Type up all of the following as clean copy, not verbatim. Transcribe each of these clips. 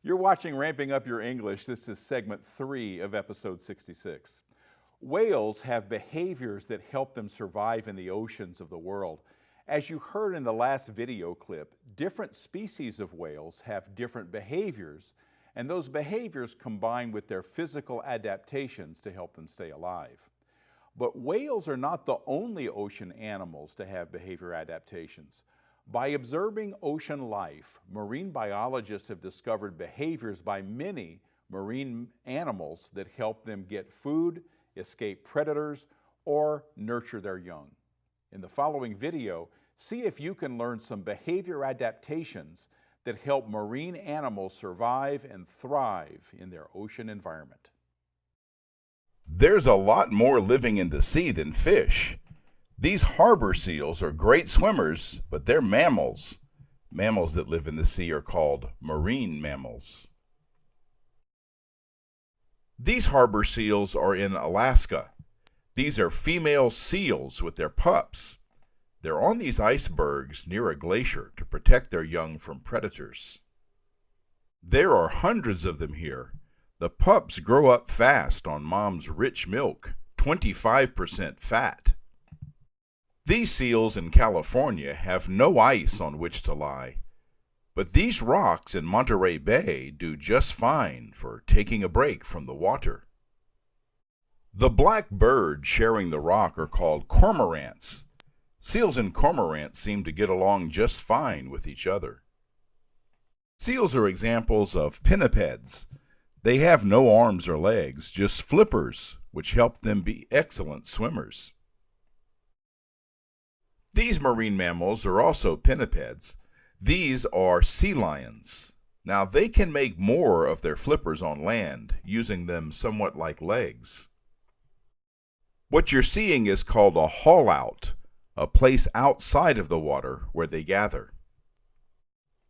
You're watching Ramping Up Your English. This is segment 3 of episode 66. Whales have behaviors that help them survive in the oceans of the world. As you heard in the last video clip, different species of whales have different behaviors, and those behaviors combine with their physical adaptations to help them stay alive. But whales are not the only ocean animals to have behavior adaptations. By observing ocean life, marine biologists have discovered behaviors by many marine animals that help them get food, escape predators, or nurture their young. In the following video, see if you can learn some behavior adaptations that help marine animals survive and thrive in their ocean environment. There's a lot more living in the sea than fish. These harbor seals are great swimmers, but they're mammals. Mammals that live in the sea are called marine mammals. These harbor seals are in Alaska. These are female seals with their pups. They're on these icebergs near a glacier to protect their young from predators. There are hundreds of them here. The pups grow up fast on mom's rich milk, 25% fat. These seals in California have no ice on which to lie, but these rocks in Monterey Bay do just fine for taking a break from the water. The black birds sharing the rock are called cormorants. Seals and cormorants seem to get along just fine with each other. Seals are examples of pinnipeds. They have no arms or legs, just flippers, which help them be excellent swimmers. These marine mammals are also pinnipeds. These are sea lions. Now they can make more of their flippers on land, using them somewhat like legs. What you're seeing is called a haul out, a place outside of the water where they gather.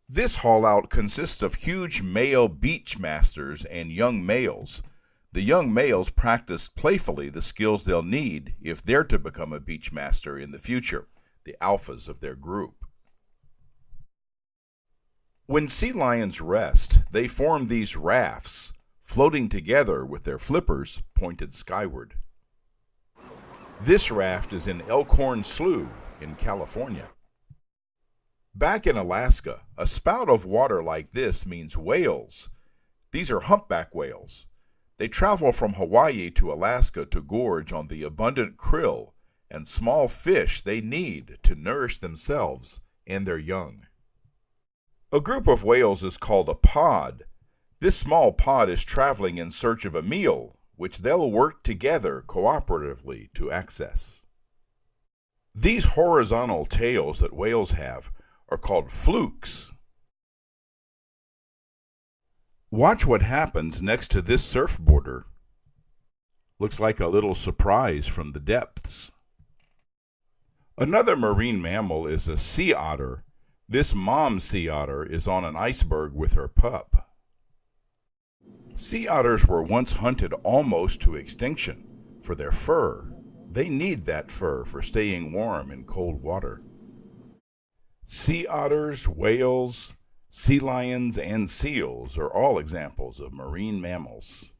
This haul out consists of huge male beach masters and young males. The young males practice playfully the skills they'll need if they're to become a beach master in the future, the alphas of their group. When sea lions rest, they form these rafts, floating together with their flippers pointed skyward. This raft is in Elkhorn Slough in California. Back in Alaska, a spout of water like this means whales. These are humpback whales. They travel from Hawaii to Alaska to gorge on the abundant krill and small fish they need to nourish themselves and their young. A group of whales is called a pod. This small pod is traveling in search of a meal, which they'll work together cooperatively to access. These horizontal tails that whales have are called flukes. Watch what happens next to this surfboarder. Looks like a little surprise from the depths. Another marine mammal is a sea otter. This mom sea otter is on an iceberg with her pup. Sea otters were once hunted almost to extinction for their fur. They need that fur for staying warm in cold water. Sea otters, whales, sea lions, and seals are all examples of marine mammals.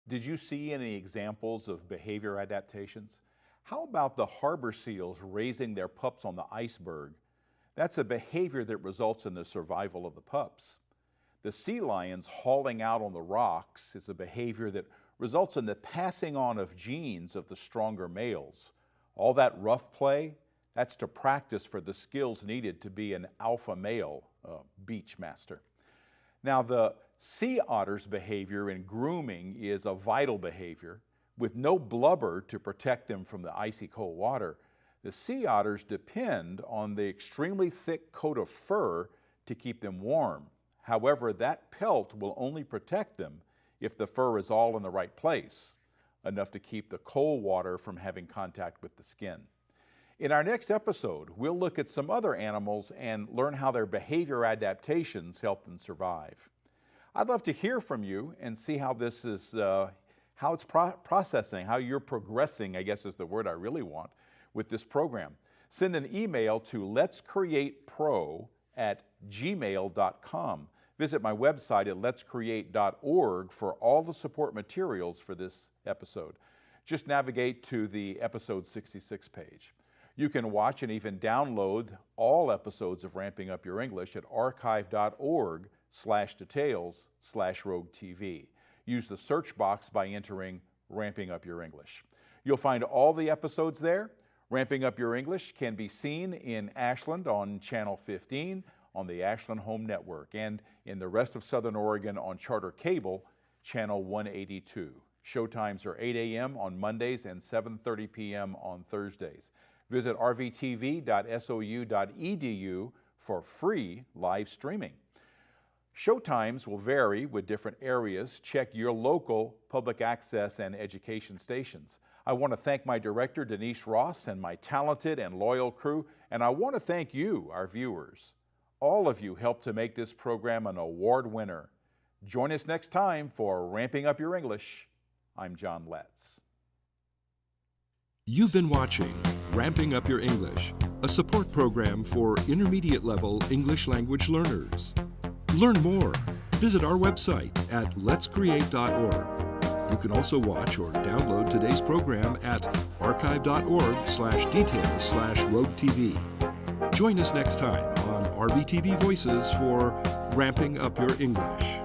Did you see any examples of behavior adaptations? How about the harbor seals raising their pups on the iceberg? That's a behavior that results in the survival of the pups. The sea lions hauling out on the rocks is a behavior that results in the passing on of genes of the stronger males. All that rough play, that's to practice for the skills needed to be an alpha male beach master. Now, the sea otter's behavior in grooming is a vital behavior. With no blubber to protect them from the icy cold water, the sea otters depend on the extremely thick coat of fur to keep them warm. However, that pelt will only protect them if the fur is all in the right place, enough to keep the cold water from having contact with the skin. In our next episode, we'll look at some other animals and learn how their behavior adaptations help them survive. I'd love to hear from you and see how this is, how it's processing, how you're progressing, I guess is the word I really want, with this program. Send an email to letscreatepro letscreate@gmail.com. Visit my website at letscreate.org for all the support materials for this episode. Just navigate to the episode 66 page. You can watch and even download all episodes of Ramping Up Your English at archive.org/details/roguetv. Use the search box by entering Ramping Up Your English. You'll find all the episodes there. Ramping Up Your English can be seen in Ashland on Channel 15 on the Ashland Home Network and in the rest of Southern Oregon on Charter Cable, Channel 182. Showtimes are 8 a.m. on Mondays and 7:30 p.m. on Thursdays. Visit rvtv.sou.edu for free live streaming. Showtimes will vary with different areas. Check your local public access and education stations. I want to thank my director, Denise Ross, and my talented and loyal crew, and I want to thank you, our viewers. All of you helped to make this program an award winner. Join us next time for Ramping Up Your English. I'm John Letts. You've been watching Ramping Up Your English, a support program for intermediate level English language learners. Learn more. Visit our website at letscreate.org. You can also watch or download today's program at archive.org/details/roguetv. Join us next time on RBTV Voices for Ramping Up Your English.